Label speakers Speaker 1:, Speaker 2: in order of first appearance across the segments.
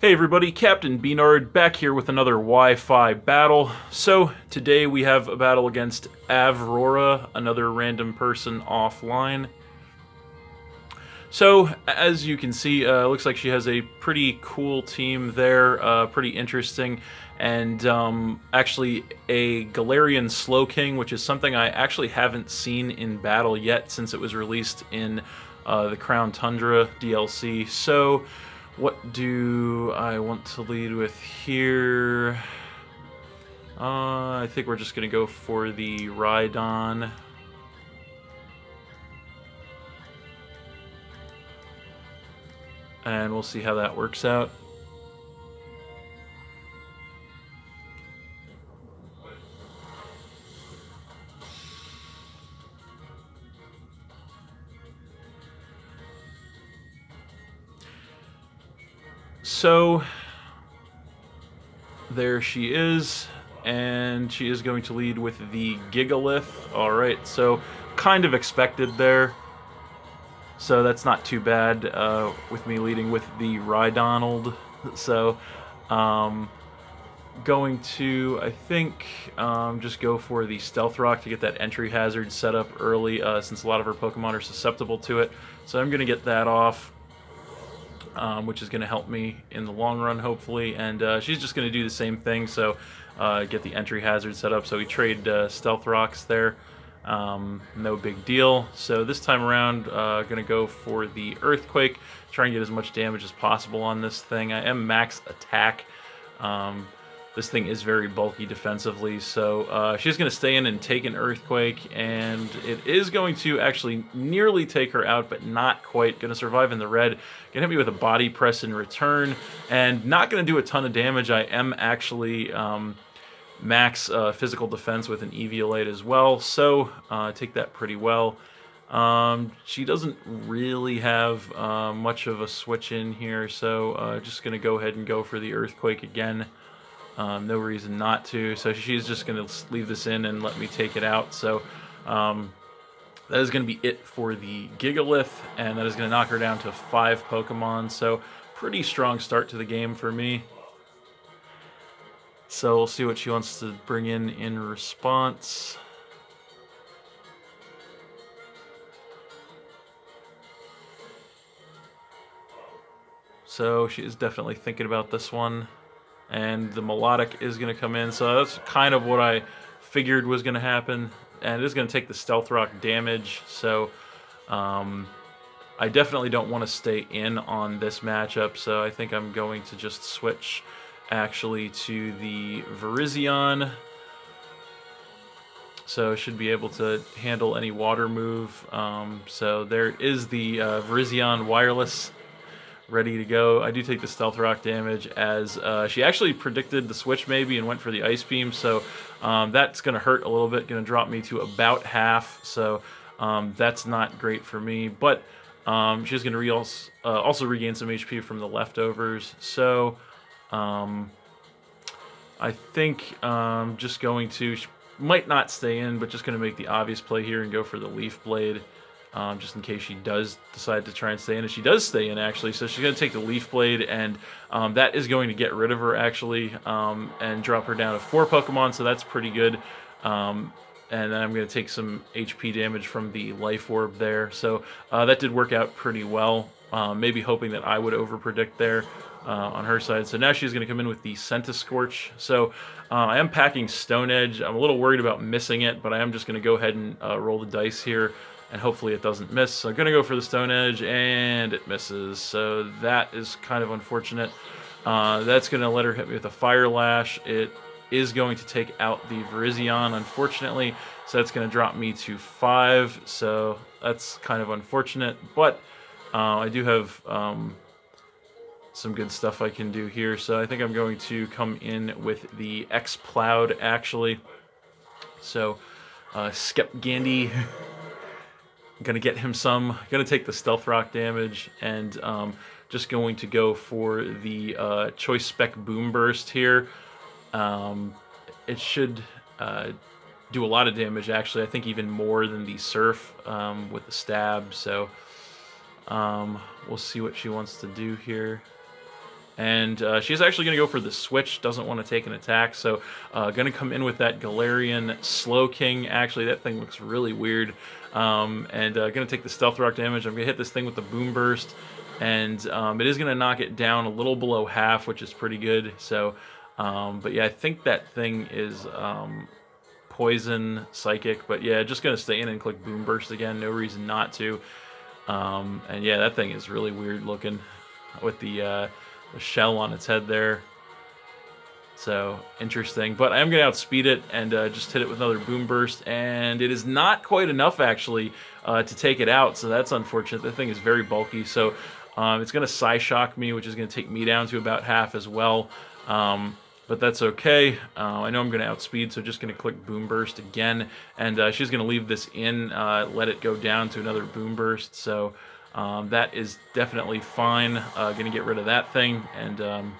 Speaker 1: Hey everybody, Captain B-Nard back here with another Wi-Fi battle. So, today we have a battle against Avrora, another random person offline. So, as you can see, looks like she has a pretty cool team there, pretty interesting, and actually a Galarian Slowking, which is something I actually haven't seen in battle yet since it was released in the Crown Tundra DLC. So, what do I want to lead with here? I think we're just going to go for the Rhydon. And we'll see how that works out. So, there she is, and she is going to lead with the Gigalith. Alright, so kind of expected there. So that's not too bad with me leading with the Rhydonald. So, going to, I think, just go for the Stealth Rock to get that entry hazard set up early, since a lot of her Pokemon are susceptible to it. So I'm going to get that off. Which is going to help me in the long run, hopefully. And she's just going to do the same thing, so get the entry hazard set up. So we trade Stealth Rocks there. No big deal. So this time around, going to go for the Earthquake. Try and get as much damage as possible on this thing. I am max attack. This thing is very bulky defensively, so she's going to stay in and take an Earthquake, and it is going to actually nearly take her out, but not quite. Going to survive in the red. Going to hit me with a Body Press in return, and not going to do a ton of damage. I am actually max physical defense with an Eviolite as well, so take that pretty well. She doesn't really have much of a switch in here, so just going to go ahead and go for the Earthquake again. No reason not to, so she's just going to leave this in and let me take it out. So that is going to be it for the Gigalith, and that is going to knock her down to 5 Pokemon, so pretty strong start to the game for me. So we'll see what she wants to bring in response. So she is definitely thinking about this one. And the Melodic is going to come in, so that's kind of what I figured was going to happen. And it is going to take the Stealth Rock damage, so I definitely don't want to stay in on this matchup, so I think I'm going to just switch actually to the Virizion. So I should be able to handle any water move. So there is the Virizion Wireless ready to go. I do take the Stealth Rock damage as she actually predicted the switch maybe and went for the Ice Beam, so that's going to hurt a little bit, going to drop me to about half, so that's not great for me, but she's going to also regain some HP from the leftovers, so I think just going to, she might not stay in, but just going to make the obvious play here and go for the Leaf Blade. Just in case she does decide to try and stay in. And she does stay in, actually, so she's going to take the Leaf Blade, and that is going to get rid of her, actually, and drop her down to 4 Pokemon, so that's pretty good. And then I'm going to take some HP damage from the Life Orb there, so that did work out pretty well, maybe hoping that I would overpredict there on her side. So now she's going to come in with the Centiskorch, so I am packing Stone Edge. I'm a little worried about missing it, but I am just going to go ahead and roll the dice here, and hopefully it doesn't miss. So I'm going to go for the Stone Edge, and it misses. So that is kind of unfortunate. That's going to let her hit me with a Fire Lash. It is going to take out the Virizion, unfortunately. So that's going to drop me to 5. So that's kind of unfortunate. But I do have some good stuff I can do here. So I think I'm going to come in with the X-Plowed, actually. So Skepgandi. Gonna get him some. Gonna take the Stealth Rock damage, and just going to go for the Choice Spec Boom Burst here. It should do a lot of damage, actually. I think even more than the Surf with the Stab. So we'll see what she wants to do here. And she's actually going to go for the switch, doesn't want to take an attack, so going to come in with that Galarian Slow King. Actually, that thing looks really weird. And going to take the Stealth Rock damage. I'm going to hit this thing with the Boom Burst, and it is going to knock it down a little below half, which is pretty good. So, but yeah, I think that thing is Poison Psychic, but yeah, just going to stay in and click Boom Burst again. No reason not to. And yeah, that thing is really weird looking with the shell on its head there. So interesting, but I am going to outspeed it and just hit it with another Boom Burst, and it is not quite enough actually to take it out, so that's unfortunate. The thing is very bulky, so it's going to Psyshock me, which is going to take me down to about half as well, but that's okay. I know I'm going to outspeed, so just going to click Boom Burst again, and she's going to leave this in, let it go down to another Boom Burst, so that is definitely fine. Going to get rid of that thing and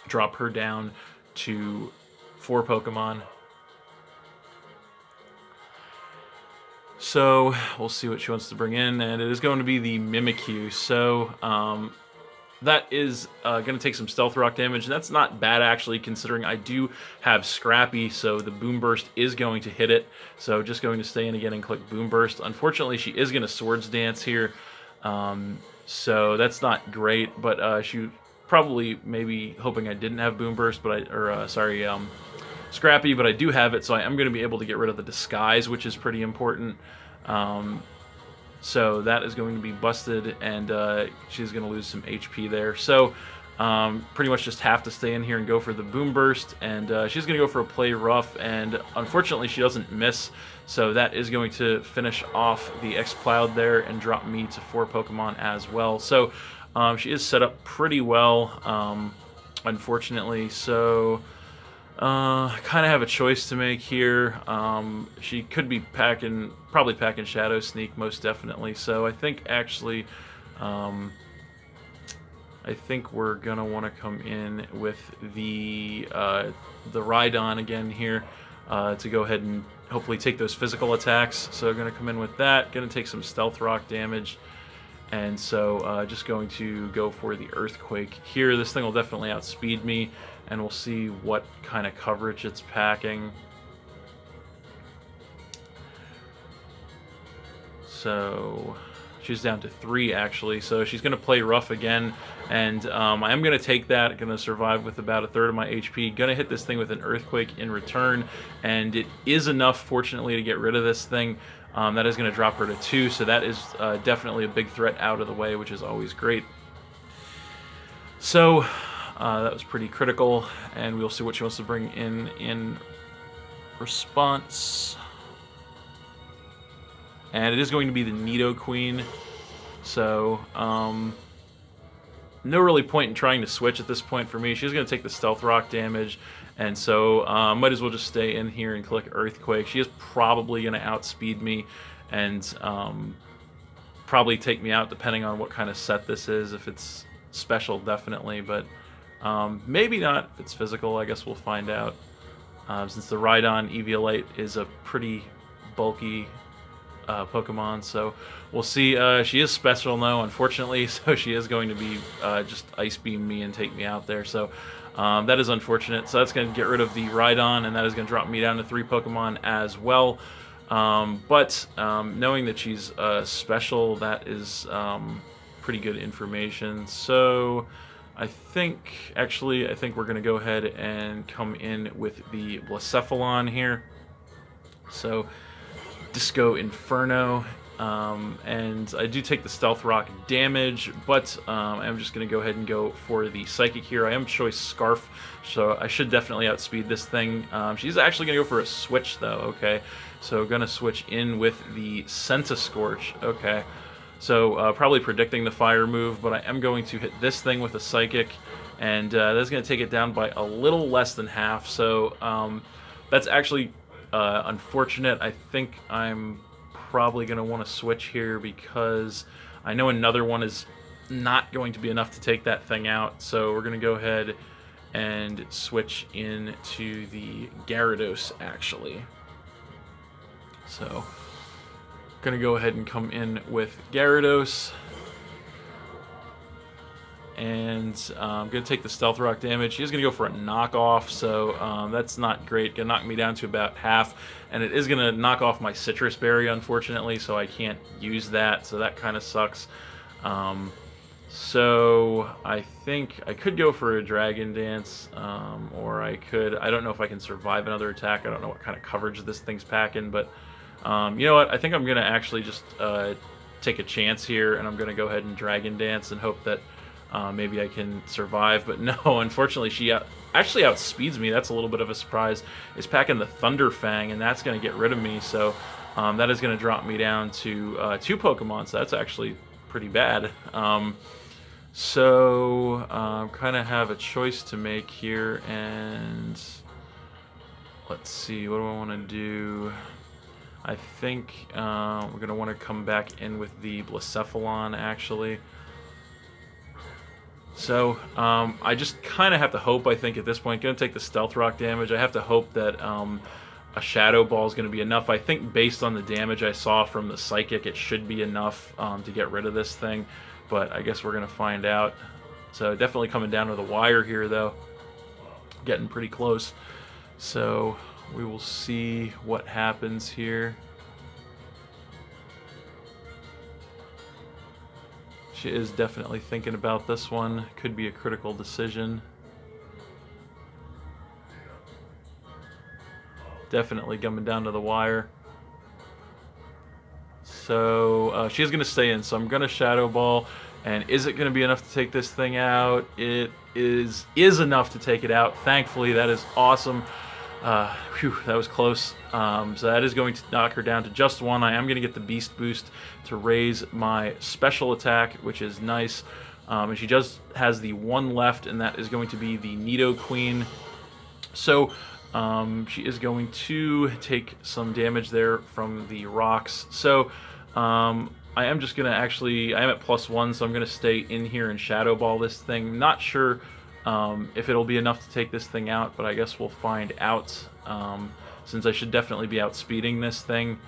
Speaker 1: drop her down to 4 Pokemon. So we'll see what she wants to bring in, and it is going to be the Mimikyu. So that is going to take some Stealth Rock damage, and that's not bad actually, considering I do have Scrappy, so the Boom Burst is going to hit it. So just going to stay in again and click Boom Burst. Unfortunately, she is going to Swords Dance here, so that's not great, but she probably maybe hoping I didn't have Boom Burst, but Scrappy, but I do have it, so I am going to be able to get rid of the Disguise, which is pretty important. So that is going to be busted, and she's going to lose some HP there. So pretty much just have to stay in here and go for the Boom Burst, and she's going to go for a Play Rough, and unfortunately she doesn't miss, so that is going to finish off the X-Cloud there and drop me to 4 Pokemon as well. So she is set up pretty well, unfortunately, so kind of have a choice to make here. She could be probably packing Shadow Sneak, most definitely, so I think actually, I think we're going to want to come in with the Rhydon again here to go ahead and hopefully take those physical attacks, so going to come in with that, going to take some Stealth Rock damage. And so just going to go for the Earthquake here. This thing will definitely outspeed me, and we'll see what kind of coverage it's packing. So she's down to 3 actually, so she's going to play rough again, and I am going to take that, going to survive with about a third of my HP, going to hit this thing with an Earthquake in return, and it is enough, fortunately, to get rid of this thing. That is going to drop her to 2, so that is definitely a big threat out of the way, which is always great. So that was pretty critical, and we'll see what she wants to bring in response. And it is going to be the Nidoqueen, so no really point in trying to switch at this point for me. She's going to take the Stealth Rock damage, and so might as well just stay in here and click Earthquake. She is probably going to outspeed me and probably take me out depending on what kind of set this is. If it's special, definitely, but maybe not if it's physical. I guess we'll find out. Since the Rhydon Eviolite is a pretty bulky Pokemon, so we'll see. She is special though, unfortunately, so she is going to be just Ice Beam me and take me out there, so that is unfortunate. So that's going to get rid of the Rhydon, and that is going to drop me down to 3 Pokemon as well. But knowing that she's special, that is pretty good information. So I think we're going to go ahead and come in with the Blacephalon here. So Disco Inferno, and I do take the Stealth Rock damage, but I'm just going to go ahead and go for the Psychic here. I am Choice Scarf, so I should definitely outspeed this thing. She's actually going to go for a switch, though, okay? So going to switch in with the Scentiscorch, okay? So probably predicting the fire move, but I am going to hit this thing with a Psychic, and that's going to take it down by a little less than half, so that's actually unfortunate. I think I'm probably going to want to switch here because I know another one is not going to be enough to take that thing out. So we're going to go ahead and switch into the Gyarados, actually. So going to go ahead and come in with Gyarados. and I'm going to take the Stealth Rock damage. She is going to go for a knockoff, so that's not great. Going to knock me down to about half, and it is going to knock off my Citrus Berry, unfortunately, so I can't use that, so that kind of sucks. So I think I could go for a Dragon Dance, or I don't know if I can survive another attack. I don't know what kind of coverage this thing's packing, but you know what? I think I'm going to actually just take a chance here, and I'm going to go ahead and Dragon Dance and hope that maybe I can survive. But no, unfortunately, she actually outspeeds me. That's a little bit of a surprise. It's packing the Thunder Fang, and that's going to get rid of me, so that is going to drop me down to 2 Pokemon, so that's actually pretty bad. So kind of have a choice to make here, and let's see, what do I want to do? I think we're going to want to come back in with the Blacephalon, actually. So I just kind of have to hope, I think, at this point. Going to take the Stealth Rock damage. I have to hope that a Shadow Ball is going to be enough. I think based on the damage I saw from the Psychic, it should be enough to get rid of this thing. But I guess we're going to find out. So definitely coming down to the wire here, though. Getting pretty close. So we will see what happens here. She is definitely thinking about this one. Could be a critical decision. Definitely coming down to the wire. So she is going to stay in, so I'm going to Shadow Ball. And is it going to be enough to take this thing out? It is enough to take it out. Thankfully, that is awesome. Phew, that was close. So that is going to knock her down to just 1. I am going to get the Beast Boost to raise my special attack, which is nice. And she just has the 1 left, and that is going to be the Nidoqueen. So she is going to take some damage there from the rocks. So I am just going to I am at +1, so I'm going to stay in here and Shadow Ball this thing. Not sure if it'll be enough to take this thing out, but I guess we'll find out, since I should definitely be outspeeding this thing.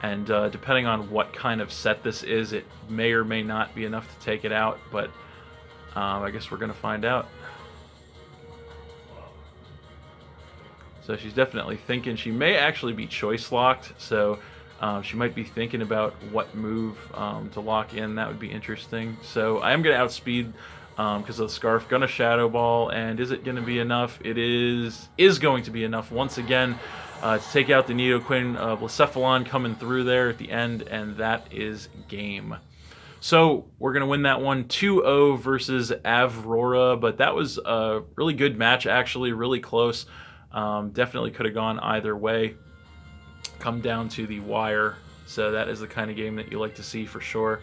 Speaker 1: And depending on what kind of set this is, it may or may not be enough to take it out, but I guess we're going to find out. So she's definitely thinking. She may actually be choice locked, so she might be thinking about what move to lock in. That would be interesting. So I am going to outspeed because of the Scarf. Gonna Shadow Ball, and is it going to be enough? It is going to be enough once again to take out the Nidoqueen. Blacephalon coming through there at the end, and that is game. So we're going to win that one 2-0 versus Avrora, but that was a really good match, actually, really close. Definitely could have gone either way. Come down to the wire, so that is the kind of game that you like to see for sure.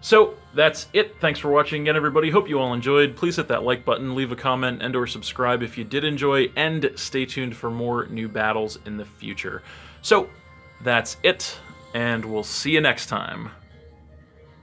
Speaker 1: So that's it. Thanks for watching again, everybody. Hope you all enjoyed. Please hit that like button, leave a comment, and or subscribe if you did enjoy, and stay tuned for more new battles in the future. So that's it, and we'll see you next time.